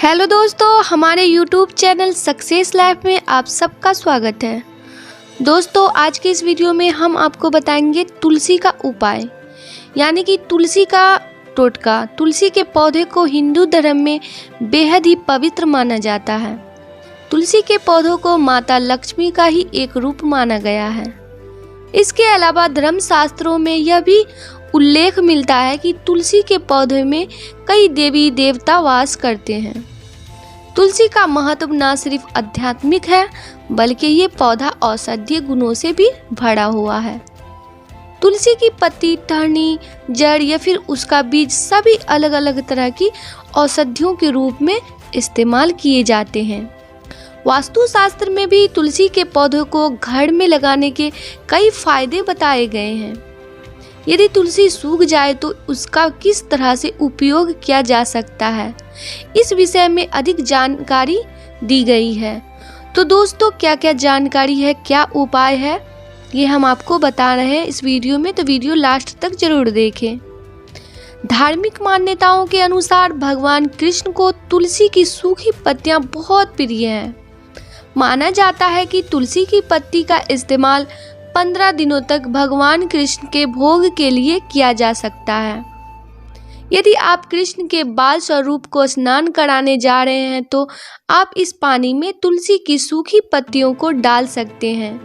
Hello दोस्तों, हमारे YouTube channel success life में आप सबका स्वागत है। दोस्तों, आज की इस वीडियो में हम आपको बताएंगे तुलसी का उपाय, यानी कि तुलसी का टोटका। तुलसी के पौधे को हिंदू धर्म में बेहद ही पवित्र माना जाता है। तुलसी के पौधों को माता लक्ष्मी का ही एक रूप माना गया है। इसके अलावा धर्म शास्त्रों में यह भी उल्लेख मिलता है कि तुलसी के पौधे में कई देवी देवता वास करते हैं। तुलसी का महत्व न सिर्फ आध्यात्मिक है, बल्कि ये पौधा औषधीय गुणों से भी भरा हुआ है। तुलसी की पत्ती, टहनी, जड़ या फिर उसका बीज सभी अलग अलग तरह की औषधियों के रूप में इस्तेमाल किए जाते हैं। वास्तुशास्त्र में भी तुलसी के पौधों को घर में लगाने के कई फायदे बताए गए हैं। यदि तुलसी सूख जाए तो उसका किस तरह से उपयोग किया जा सकता है, इस विषय में अधिक जानकारी दी गई है। तो दोस्तों, क्या क्या जानकारी है, क्या उपाय है, ये हम आपको बता रहे हैं इस वीडियो में, तो वीडियो लास्ट तक जरूर देखें। धार्मिक मान्यताओं के अनुसार भगवान कृष्ण को तुलसी की सूखी पत्तियां बहुत प्रिय हैं। माना जाता है कि तुलसी की पत्ती का इस्तेमाल 15 दिनों तक भगवान कृष्ण के भोग के लिए किया जा सकता है। यदि आप कृष्ण के बाल स्वरूप को स्नान कराने जा रहे हैं तो आप इस पानी में तुलसी की सूखी पत्तियों को डाल सकते हैं।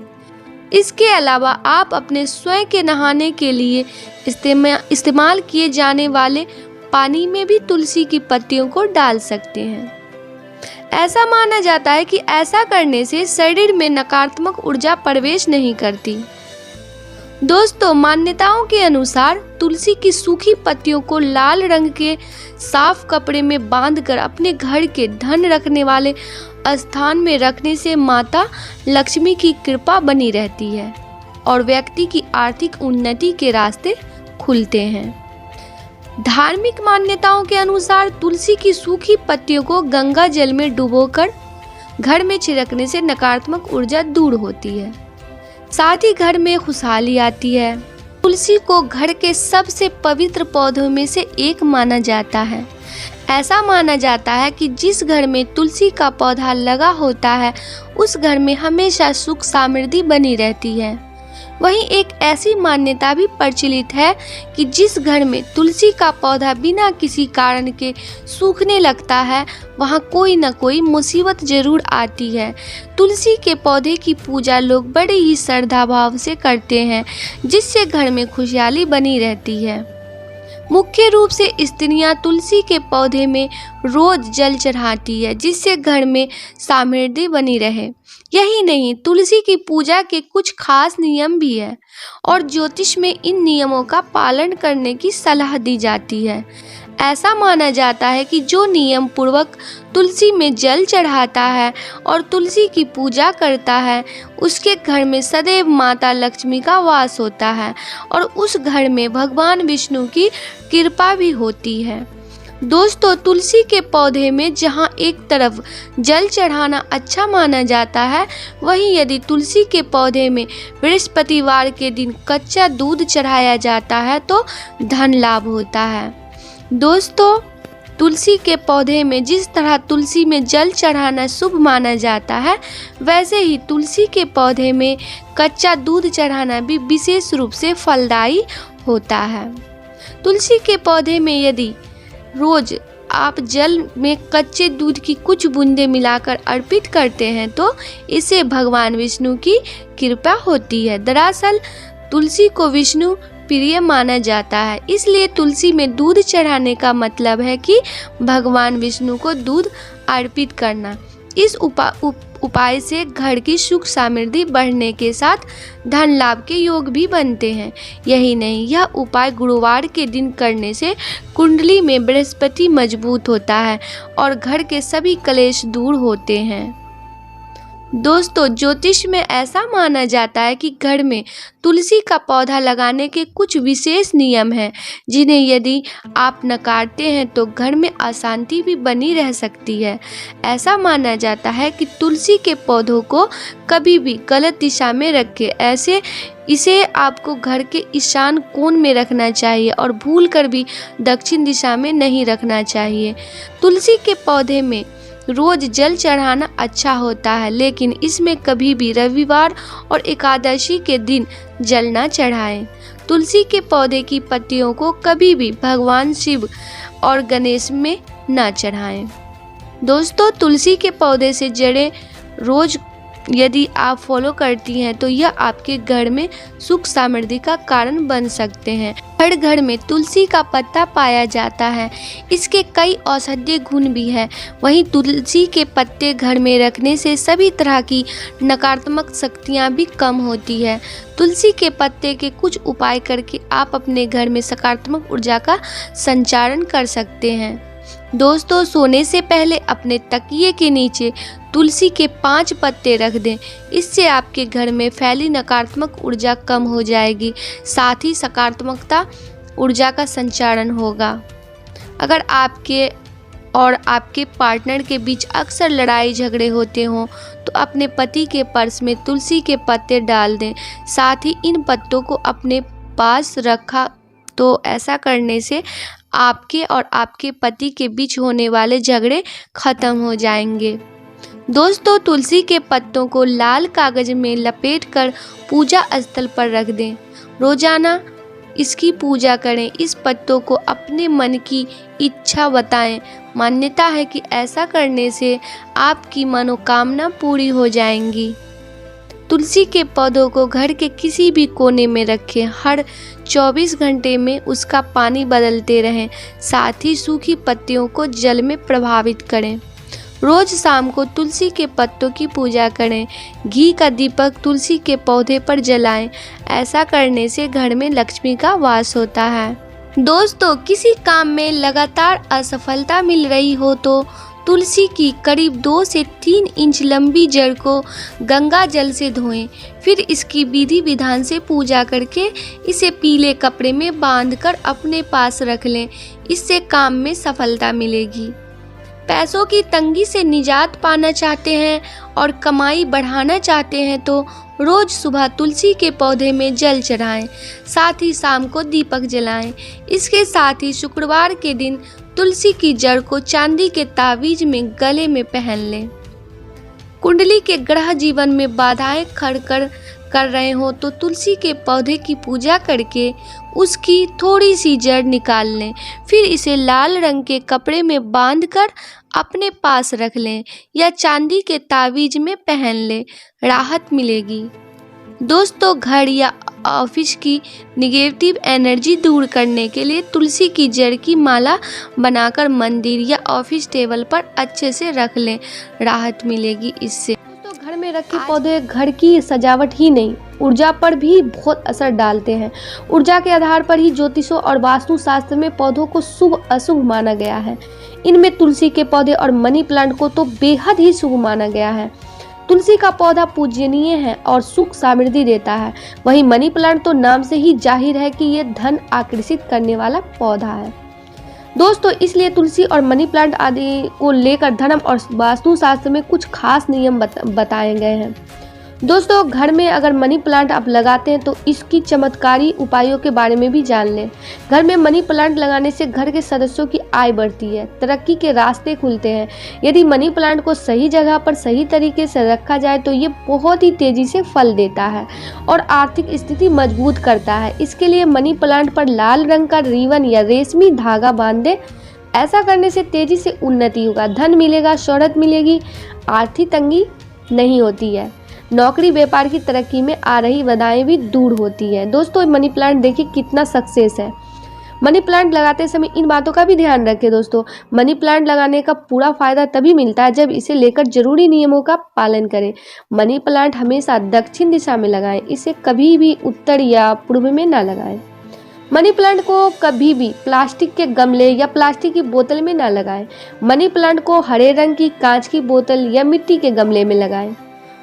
इसके अलावा आप अपने स्वयं के नहाने के लिए इस्तेमाल किए जाने वाले पानी में भी तुलसी की पत्तियों को डाल सकते हैं। ऐसा माना जाता है कि ऐसा करने से शरीर में नकारात्मक ऊर्जा प्रवेश नहीं करती। दोस्तों, मान्यताओं के अनुसार तुलसी की सूखी पत्तियों को लाल रंग के साफ कपड़े में बांधकर अपने घर के धन रखने वाले स्थान में रखने से माता लक्ष्मी की कृपा बनी रहती है और व्यक्ति की आर्थिक उन्नति के रास्ते खुलते हैं। धार्मिक मान्यताओं के अनुसार तुलसी की सूखी पत्तियों को गंगा जल में डुबोकर घर में छिड़कने से नकारात्मक ऊर्जा दूर होती है, साथ ही घर में खुशहाली आती है। तुलसी को घर के सबसे पवित्र पौधों में से एक माना जाता है। ऐसा माना जाता है कि जिस घर में तुलसी का पौधा लगा होता है उस घर में हमेशा सुख समृद्धि बनी रहती है। वहीं एक ऐसी मान्यता भी प्रचलित है कि जिस घर में तुलसी का पौधा बिना किसी कारण के सूखने लगता है वहां कोई न कोई मुसीबत जरूर आती है। तुलसी के पौधे की पूजा लोग बड़े ही श्रद्धा भाव से करते हैं, जिससे घर में खुशहाली बनी रहती है। मुख्य रूप से स्त्रियां तुलसी के पौधे में रोज जल चढ़ाती है, जिससे घर में समृद्धि बनी रहे। यही नहीं, तुलसी की पूजा के कुछ खास नियम भी है और ज्योतिष में इन नियमों का पालन करने की सलाह दी जाती है। ऐसा माना जाता है कि जो नियम पूर्वक तुलसी में जल चढ़ाता है और तुलसी की पूजा करता है उसके घर में सदैव माता लक्ष्मी का वास होता है और उस घर में भगवान विष्णु की कृपा भी होती है। दोस्तों, तुलसी के पौधे में जहां एक तरफ जल चढ़ाना अच्छा माना जाता है, वहीं यदि तुलसी के पौधे में बृहस्पतिवार के दिन कच्चा दूध चढ़ाया जाता है तो धन लाभ होता है। दोस्तों, तुलसी के पौधे में जिस तरह तुलसी में जल चढ़ाना शुभ माना जाता है, वैसे ही तुलसी के पौधे में कच्चा दूध चढ़ाना भी विशेष रूप से फलदायी होता है। तुलसी के पौधे में यदि रोज आप जल में कच्चे दूध की कुछ बूंदें मिलाकर अर्पित करते हैं तो इसे भगवान विष्णु की कृपा होती है। दरअसल तुलसी को विष्णु प्रिय माना जाता है, इसलिए तुलसी में दूध चढ़ाने का मतलब है कि भगवान विष्णु को दूध अर्पित करना। इस उपाय से घर की सुख समृद्धि बढ़ने के साथ धन लाभ के योग भी बनते हैं। यही नहीं, यह उपाय गुरुवार के दिन करने से कुंडली में बृहस्पति मजबूत होता है और घर के सभी कलेश दूर होते हैं। दोस्तों, ज्योतिष में ऐसा माना जाता है कि घर में तुलसी का पौधा लगाने के कुछ विशेष नियम हैं, जिन्हें यदि आप नकारते हैं तो घर में अशांति भी बनी रह सकती है। ऐसा माना जाता है कि तुलसी के पौधों को कभी भी गलत दिशा में रखें। इसे आपको घर के ईशान कोण में रखना चाहिए और भूलकर भी दक्षिण दिशा में नहीं रखना चाहिए। तुलसी के पौधे में रोज जल चढ़ाना अच्छा होता है, लेकिन इसमें कभी भी रविवार और एकादशी के दिन जल न चढ़ाएं। तुलसी के पौधे की पत्तियों को कभी भी भगवान शिव और गणेश में न चढ़ाएं। दोस्तों, तुलसी के पौधे से जड़ें रोज यदि आप फॉलो करती हैं तो यह आपके घर में सुख समृद्धि का कारण बन सकते हैं। हर घर में तुलसी का पत्ता पाया जाता है। इसके कई औषधीय गुण भी हैं। वहीं तुलसी के पत्ते घर में रखने से सभी तरह की नकारात्मक शक्तियां भी कम होती है। तुलसी के पत्ते के कुछ उपाय करके आप अपने घर में सकारात्मक ऊर्जा का संचारण कर सकते हैं। दोस्तों, सोने से पहले अपने तकिए के नीचे तुलसी के 5 पत्ते रख दें। इससे आपके घर में फैली नकारात्मक ऊर्जा कम हो जाएगी, साथ ही सकारात्मकता ऊर्जा का संचारण होगा। अगर आपके और आपके पार्टनर के बीच अक्सर लड़ाई झगड़े होते हों तो अपने पति के पर्स में तुलसी के पत्ते डाल दें। साथ ही इन पत्तों को अपने पास रखा तो ऐसा करने से आपके और आपके पति के बीच होने वाले झगड़े खत्म हो जाएंगे। दोस्तों, तुलसी के पत्तों को लाल कागज में लपेटकर पूजा स्थल पर रख दें। रोजाना इसकी पूजा करें। इस पत्तों को अपने मन की इच्छा बताएं। मान्यता है कि ऐसा करने से आपकी मनोकामना पूरी हो जाएंगी। तुलसी के पौधों को घर के किसी भी कोने में रखें। हर 24 घंटे में उसका पानी बदलते रहें। साथ ही सूखी पत्तियों को जल में प्रभावित करें। रोज शाम को तुलसी के पत्तों की पूजा करें। घी का दीपक तुलसी के पौधे पर जलाएं। ऐसा करने से घर में लक्ष्मी का वास होता है। दोस्तों, किसी काम में लगातार असफलता मिल रही हो तो तुलसी की करीब 2 से 3 इंच लंबी जड़ को गंगा जल से धोएं। फिर इसकी विधि विधान से पूजा करके इसे पीले कपड़े में बांधकर अपने पास रख लें। इससे काम में सफलता मिलेगी। पैसों की तंगी से निजात पाना चाहते हैं और कमाई बढ़ाना चाहते हैं तो रोज सुबह तुलसी के पौधे में जल चढ़ाएं। साथ ही शाम को दीपक जलाएं। इसके साथ ही शुक्रवार के दिन तुलसी की जड़ को चांदी के तावीज में गले में पहन लें। कुंडली के ग्रह जीवन में बाधाएं खड़ कर रहे हो तो तुलसी के पौधे की पूजा करके उसकी थोड़ी सी जड़ निकाल लें। फिर इसे लाल रंग के कपड़े में बांधकर अपने पास रख लें या चांदी के तावीज में पहन लें। राहत मिलेगी। दोस्तों, घर या ऑफिस की निगेटिव एनर्जी दूर करने के लिए तुलसी की जड़ की माला बनाकर मंदिर या ऑफिस टेबल पर अच्छे से रख लें। राहत मिलेगी इससे। दोस्तों, घर में रखे पौधे घर की सजावट ही नहीं, ऊर्जा पर भी बहुत असर डालते हैं। ऊर्जा के आधार पर ही ज्योतिषों और वास्तु शास्त्र में पौधों को शुभ अशुभ माना गया है। इनमें तुलसी के पौधे और मनी प्लांट को तो बेहद ही शुभ माना गया है। तुलसी का पौधा पूजनीय है और सुख समृद्धि देता है। वहीं मनी प्लांट तो नाम से ही जाहिर है कि ये धन आकर्षित करने वाला पौधा है। दोस्तों, इसलिए तुलसी और मनी प्लांट आदि को लेकर धर्म और वास्तु शास्त्र में कुछ खास नियम बताए गए हैं। दोस्तों, घर में अगर मनी प्लांट आप लगाते हैं तो इसकी चमत्कारी उपायों के बारे में भी जान लें। घर में मनी प्लांट लगाने से घर के सदस्यों की आय बढ़ती है, तरक्की के रास्ते खुलते हैं। यदि मनी प्लांट को सही जगह पर सही तरीके से रखा जाए तो ये बहुत ही तेजी से फल देता है और आर्थिक स्थिति मजबूत करता है। इसके लिए मनी प्लांट पर लाल रंग का रिबन या रेशमी धागा बांध दें। ऐसा करने से तेजी से उन्नति होगा, धन मिलेगा, शोहरत मिलेगी, आर्थिक तंगी नहीं होती है। नौकरी व्यापार की तरक्की में आ रही बाधाएं भी दूर होती है। दोस्तों, मनी प्लांट देखिए कितना सक्सेस है। मनी प्लांट लगाते समय इन बातों का भी ध्यान रखें। दोस्तों, मनी प्लांट लगाने का पूरा फायदा तभी मिलता है जब इसे लेकर जरूरी नियमों का पालन करें। मनी प्लांट हमेशा दक्षिण दिशा में लगाएं। इसे कभी भी उत्तर या पूर्व में ना लगाएं। मनी प्लांट को कभी भी प्लास्टिक के गमले या प्लास्टिक की बोतल में ना लगाएं। मनी प्लांट को हरे रंग की कांच की बोतल या मिट्टी के गमले में लगाएं।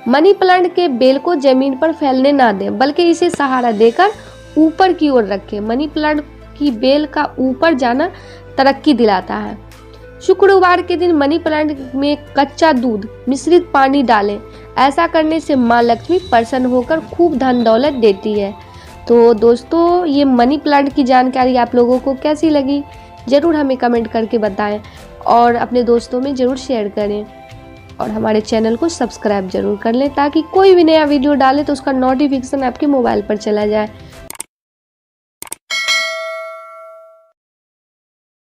मनी प्लांट के बेल को जमीन पर फैलने ना दें, बल्कि इसे सहारा देकर ऊपर की ओर रखें। मनी प्लांट की बेल का ऊपर जाना तरक्की दिलाता है। शुक्रवार के दिन मनी प्लांट में कच्चा दूध मिश्रित पानी डालें। ऐसा करने से माँ लक्ष्मी प्रसन्न होकर खूब धन दौलत देती है। तो दोस्तों, ये मनी प्लांट की जानकारी आप लोगों को कैसी लगी ज़रूर हमें कमेंट करके बताएं और अपने दोस्तों में ज़रूर शेयर करें और हमारे चैनल को सब्सक्राइब ज़रूर कर लें ताकि कोई भी नया वीडियो डाले तो उसका नोटिफिकेशन आपके मोबाइल पर चला जाए।